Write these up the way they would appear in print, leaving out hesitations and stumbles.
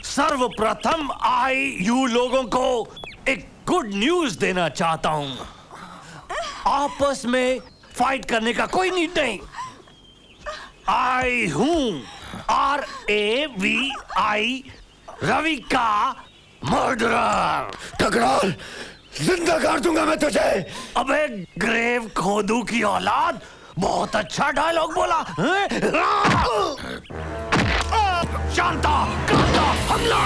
सर्वप्रथम यू लोगों को एक गुड न्यूज देना चाहता हूं। आपस में फाइट करने का कोई नीड नहीं। आई हूं RAVI, रवि का मर्डरर। टकराल, जिंदा कर दूंगा मैं तुझे। अबे ग्रेव खोदू की औलाद, बहुत अच्छा डायलॉग बोला। शांता, कांता, हमला।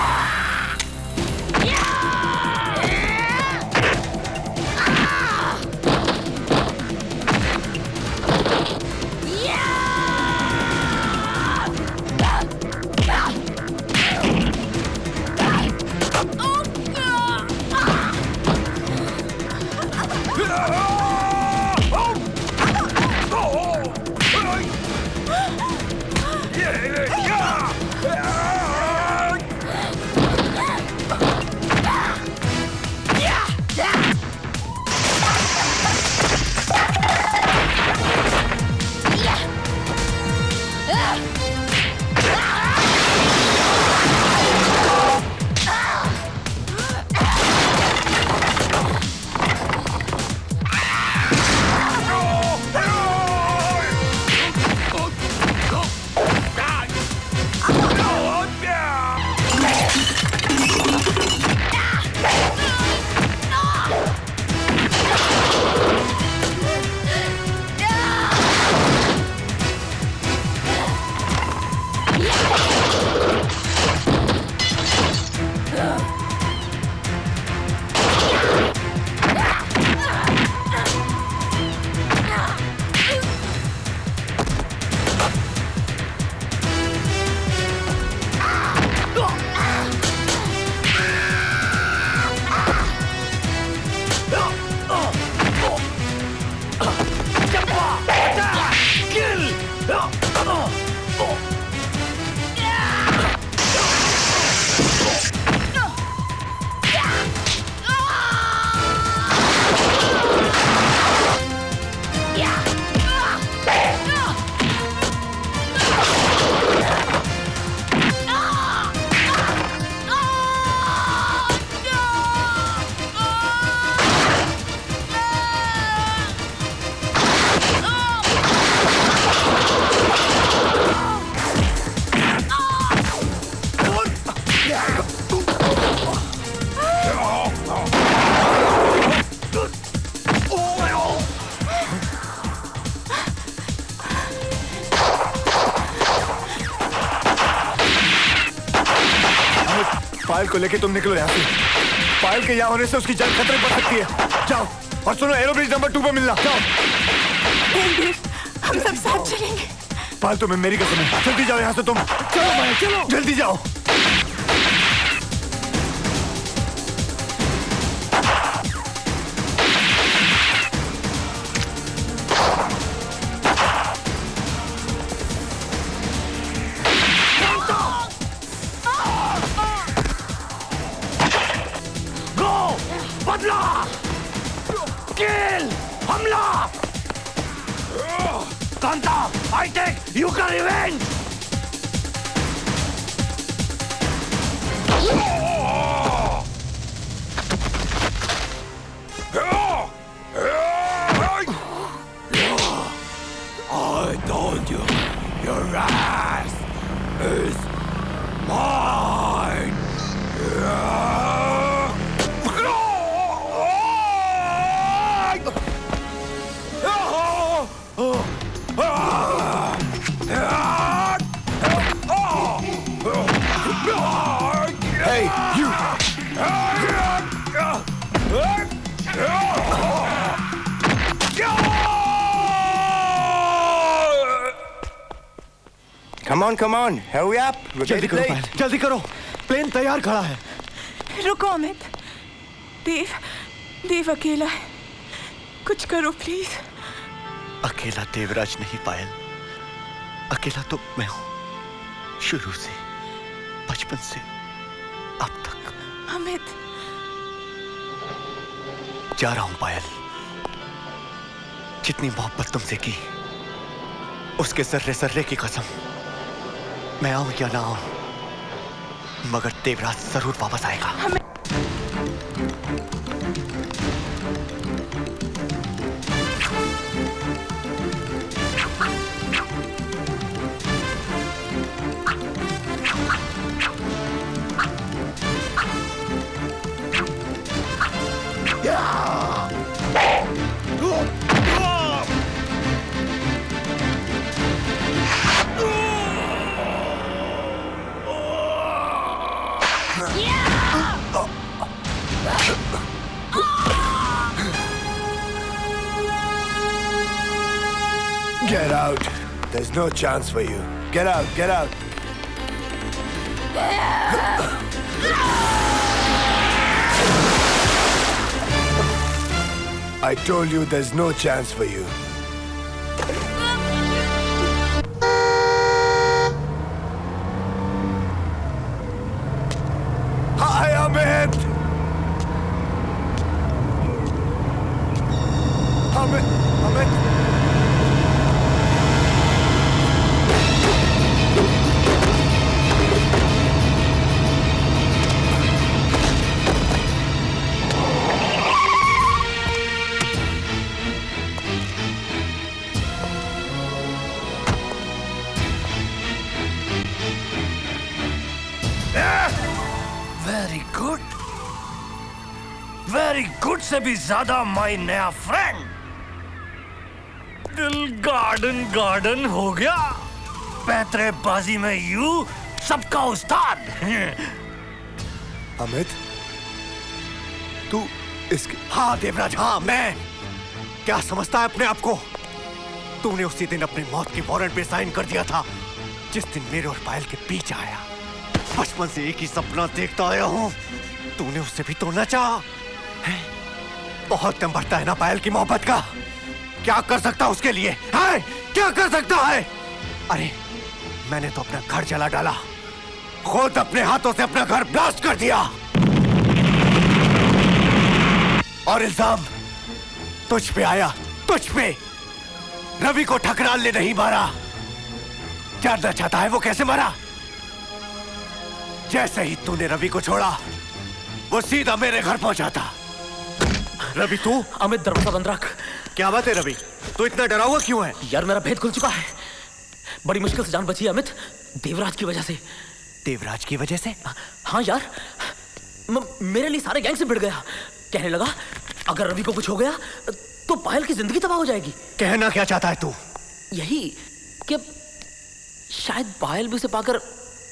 पायल को लेके तुम निकलो यहाँ से। पायल के यहाँ होने से उसकी जान खतरे में पड़ सकती है। जाओ और सुनो, एरो ब्रिज नंबर 2 पे मिलना। जाओ। हम सब साथ चलेंगे। पायल, तुम्हें मेरी कसम है, जल्दी जाओ यहाँ से तुम। चलो भाई, चलो जल्दी जाओ। Kanta, I take Yuka revenge! I told you, your ass is mine! Hey, you! Come on, hurry up. जल्दी करो पायल, जल्दी करो। प्लेन तैयार खड़ा है। रुको अमित। देव अकेला है, कुछ करो प्लीज। अकेला देवराज नहीं पायल, अकेला तो मैं हूं, शुरू से, बचपन से अब तक। अमित, जा रहा हूं पायल। जितनी मोहब्बत तुमसे की, उसके सर्रे सर्रे की कसम, मैं आऊं या ना आऊं, मगर देवराज जरूर वापस आएगा। Get out. There's no chance for you. Get out, get out. I told you there's no chance for you. Hi, Amit! Amit! Very good से भी ज्यादा माय नया फ्रेंड। दिल गार्डन गार्डन हो गया। पैतरेबाजी में यू सबका उस्ताद। अमित, तू इसके... हाँ देवराज, हाँ मैं। क्या समझता है अपने आप को? तूने उसी दिन अपनी मौत के वारंट पे साइन कर दिया था जिस दिन मेरे और पायल के बीच आया। बचपन से एक ही सपना देखता आया हूँ, तूने उससे भी तोड़ना चाहा। बहुत दम बढ़ता है ना पायल की मोहब्बत का। क्या कर सकता उसके लिए है? क्या कर सकता है? अरे मैंने तो अपना घर जला डाला, खुद अपने हाथों से अपना घर ब्लास्ट कर दिया। और इल्जाम तुझ पे आया, तुझ पे। रवि को ठकराल ने नहीं मारा। जानना चाहता है वो कैसे मरा? जैसे ही तूने रवि को छोड़ा वो सीधा मेरे घर पहुंचा था। रवि तू? अमित, दरवाजा बंद रख। क्या बात है रवि, तू इतना डरा हुआ क्यों है? यार मेरा भेद खुल चुका है। बड़ी मुश्किल से जान बची है अमित, देवराज की वजह से। देवराज की वजह से? हाँ यार, मेरे लिए सारे गैंग से भिड़ गया। कहने लगा अगर रवि को कुछ हो गया तो पायल की जिंदगी तबाह हो जाएगी। कहना क्या चाहता है तू? यही कि शायद पायल भी उसे पाकर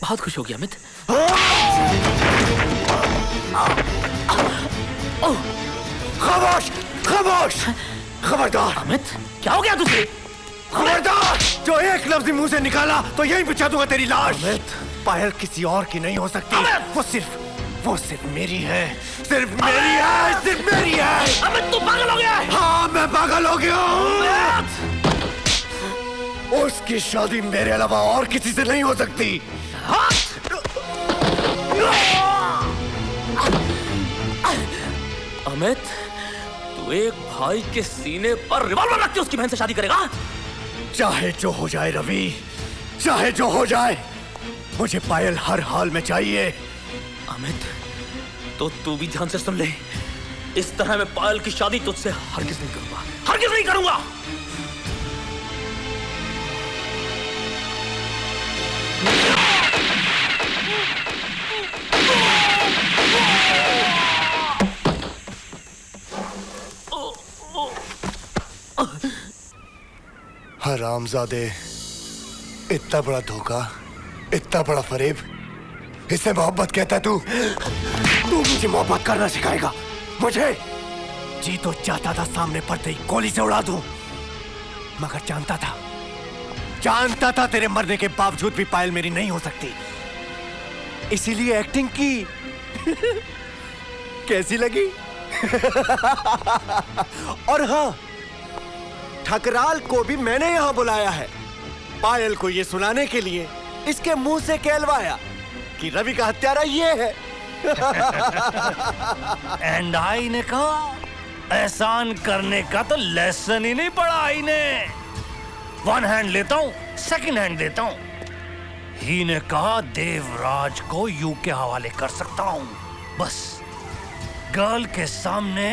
बहुत खुश होगी अमित। खामोश, खामोश, खबरदार। अमित, क्या हो गया तुझे? खबरदार! जो एक लफ्ज मुंह से निकाला तो यहीं बिछा दूंगा तेरी लाश। पायल किसी और की नहीं हो सकती। वो सिर्फ मेरी है, सिर्फ मेरी है, सिर्फ मेरी है। अमित, तू पागल हो गया है। हाँ, मैं पागल हो गया हूँ। उसकी शादी मेरे अलावा और किसी से नहीं हो सकती। अमित, तू एक भाई के सीने पर रिवॉल्वर रख के उसकी बहन से शादी करेगा? चाहे जो हो जाए रवि, चाहे जो हो जाए, मुझे पायल हर हाल में चाहिए। अमित, तो तू भी ध्यान से सुन ले। इस तरह मैं पायल की शादी तुझसे हरगिज नहीं करूंगा, हरगिज नहीं करूंगा। हरामजादे, इतना बड़ा धोखा, इतना बड़ा फरेब, इसे मोहब्बत कहता है तू? तू मुझे मोहब्बत करना सिखाएगा? मुझे जी तो चाहता था सामने पड़ते ही गोली से उड़ा दूं, मगर जानता था तेरे मरने के बावजूद भी पायल मेरी नहीं हो सकती, इसीलिए एक्टिंग की। कैसी लगी? और हाँ, ठकराल को भी मैंने यहां बुलाया है, पायल को यह सुनाने के लिए, इसके मुंह से कहलवाया कि रवि का हत्यारा ये है। एंड आई ने कहा एहसान करने का तो लेसन ही नहीं पढ़ा आई ने। वन हैंड लेता हूं, सेकंड हैंड देता हूं। ही ने कहा देवराज को यू के हवाले कर सकता हूं। बस गर्ल के सामने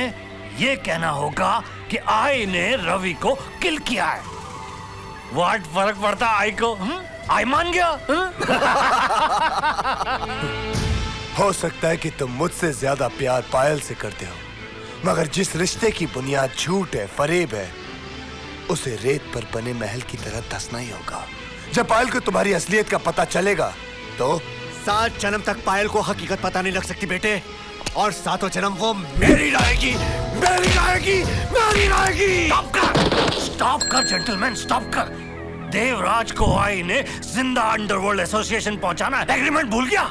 ये कहना होगा कि आई ने रवि को किल किया है। व्हाट फर्क पड़ता आई को? आई मान गया। हो सकता है कि तुम मुझसे ज्यादा प्यार पायल से करते हो, मगर जिस रिश्ते की बुनियाद झूठ है, फरेब है, उसे रेत पर बने महल की तरह धंसना ही होगा। जब पायल को तुम्हारी असलियत का पता चलेगा तो 7 जन्म तक पायल को हकीकत पता नहीं लग सकती बेटे, और 7वां जन्म वो मेरी रहेगी, मेरी रहेगी, मेरी रहेगी। स्टॉप कर जेंटलमैन, स्टॉप कर। देवराज को आई ने जिंदा अंडरवर्ल्ड एसोसिएशन पहुंचाना एग्रीमेंट भूल गया?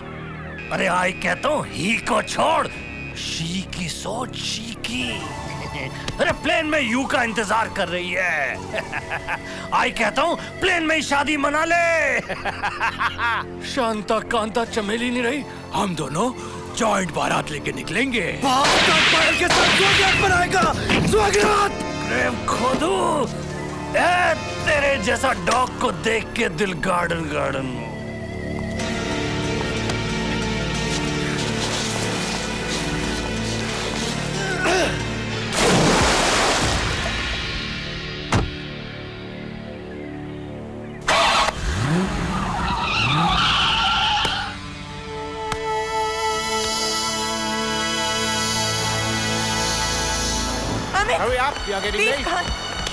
अरे आई कहता हूं ही को छोड़, शी की सोच, शी की। अरे प्लेन में यू का इंतजार कर रही है। आई कहता हूं प्लेन में ही शादी मना ले। शांता कांता चमेली नहीं रही, हम दोनों जॉइंट बारात लेके निकलेंगे। पायल के साथ स्वागत मनाएगा, स्वागत। प्रेम खोदू, ए, तेरे जैसा डॉग को देख के दिल गार्डन गार्डन।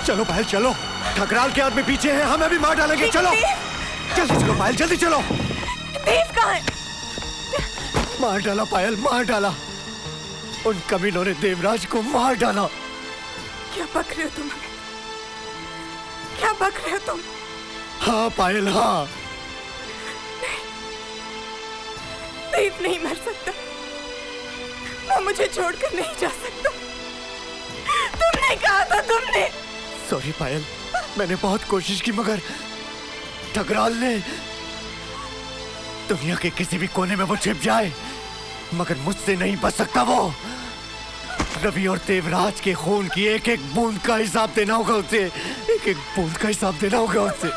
चलो पायल चलो, ठकराल के आदमी पीछे हैं, हमें भी मार डालेंगे। चलो जल्दी चलो पायल, जल्दी चलो। देव कहाँ है? मार डाला पायल, मार डाला। उन कमीनों ने देवराज को मार डाला। क्या बक रहे हो तुम? क्या बक रहे हो तुम? हाँ पायल, हाँ। देव नहीं मर सकता, वो मुझे छोड़कर नहीं जा सकता। तुमने कहा था, तुमने। सॉरी पायल, मैंने बहुत कोशिश की, मगर ठकराल ने। दुनिया के किसी भी कोने में वो छिप जाए, मगर मुझसे नहीं बच सकता वो। रवि और देवराज के खून की एक एक बूंद का हिसाब देना होगा उसे, एक एक बूंद का हिसाब देना होगा उसे।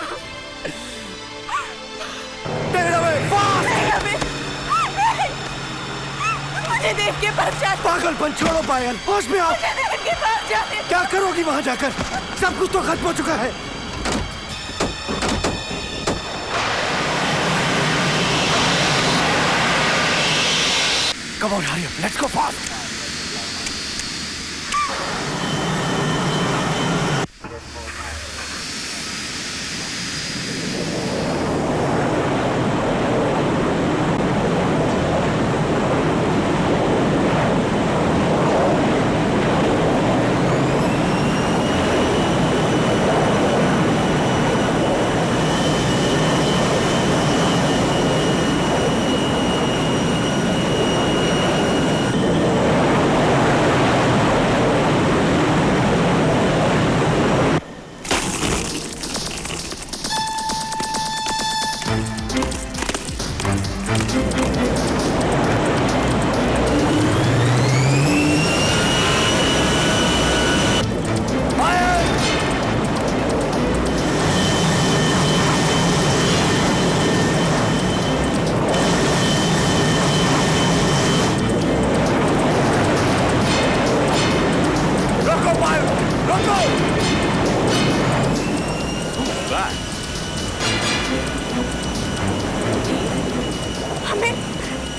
मुझे देव के पास जाने। पागलपन छोड़ो पायल, होश में आओ। मुझे देव के पास जाने। क्या करोगी वहां जाकर? सब कुछ तो खत्म हो चुका है। Come on, hurry up. Let's go fast.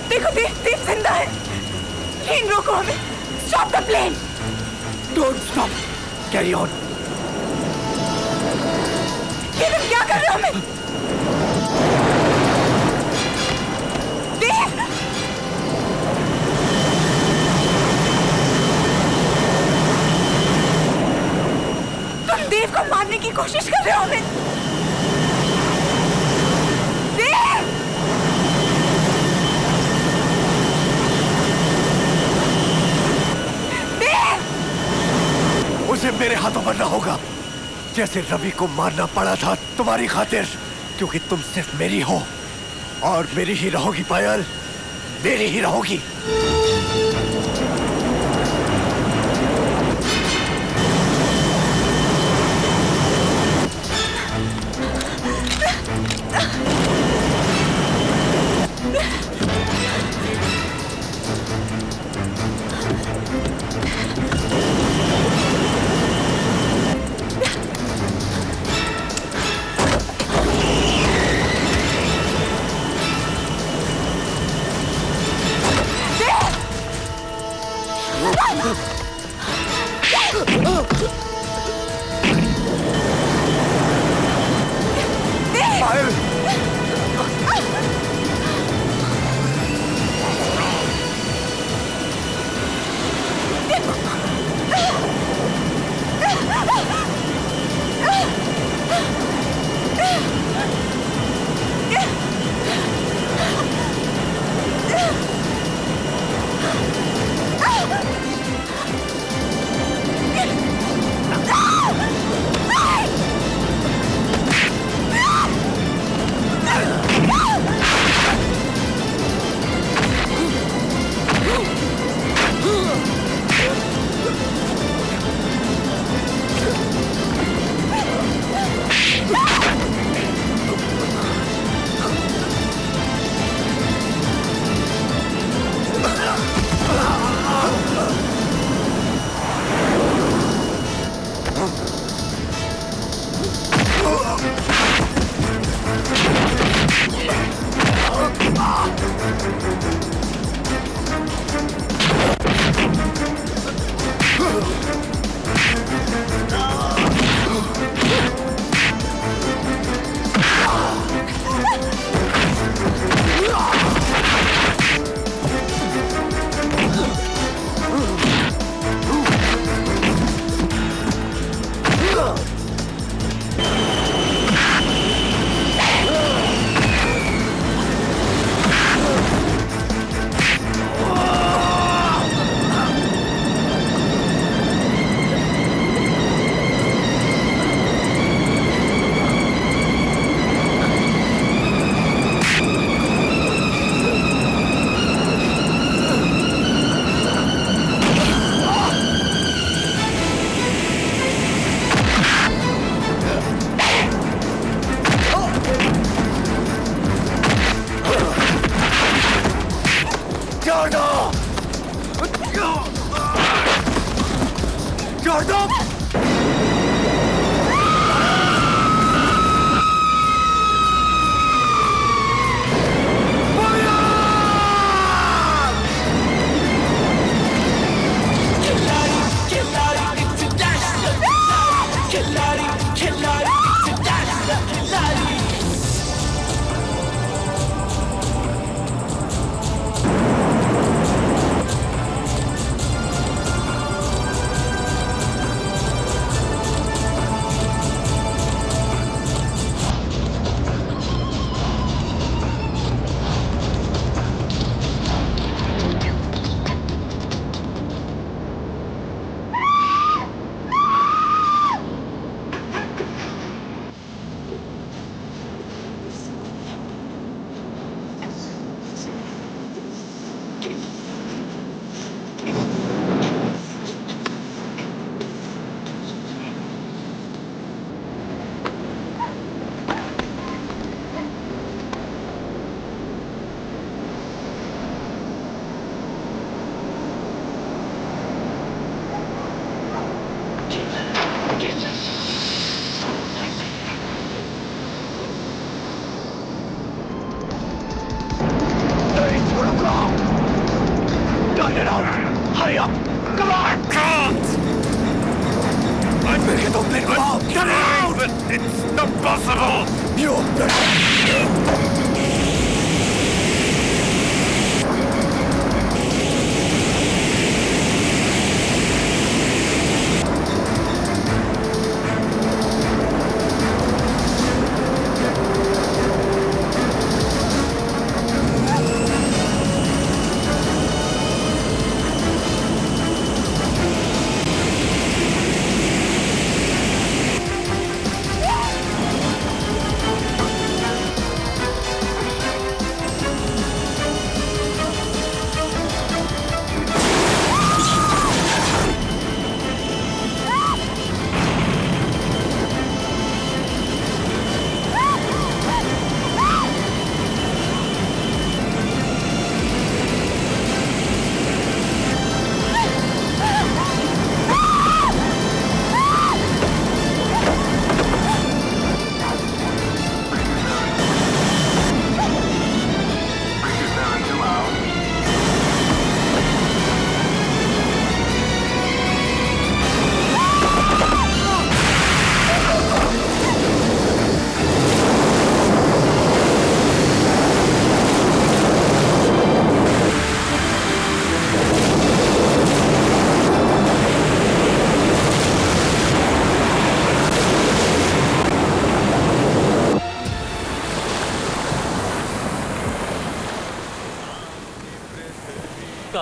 देखो देव जिंदा है। प्लेन रोको हमें। Stop the plane. Don't stop, carry on. ये तुम क्या कर रहे हो हमें? देव! तुम देव को मारने की कोशिश कर रहे हो हमें? देव! उसे मेरे हाथों मरना होगा, जैसे रवि को मारना पड़ा था तुम्हारी खातिर, क्योंकि तुम सिर्फ मेरी हो और मेरी ही रहोगी पायल, मेरी ही रहोगी। पायल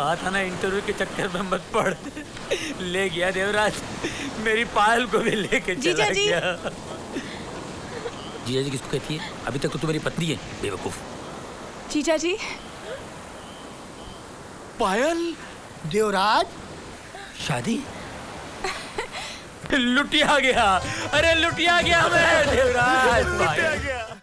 कहा था ना इंटरव्यू के चक्कर में मत पड़। ले गया देवराज, मेरी पायल को भी लेके चला जीजा जी। गया। जीजा जी किसको कहती है? अभी तक तो तू मेरी पत्नी है, बेवकूफ। जीजा जी। पायल, देवराज, शादी? लुटिया गया, अरे लुटिया गया मैं देवराज।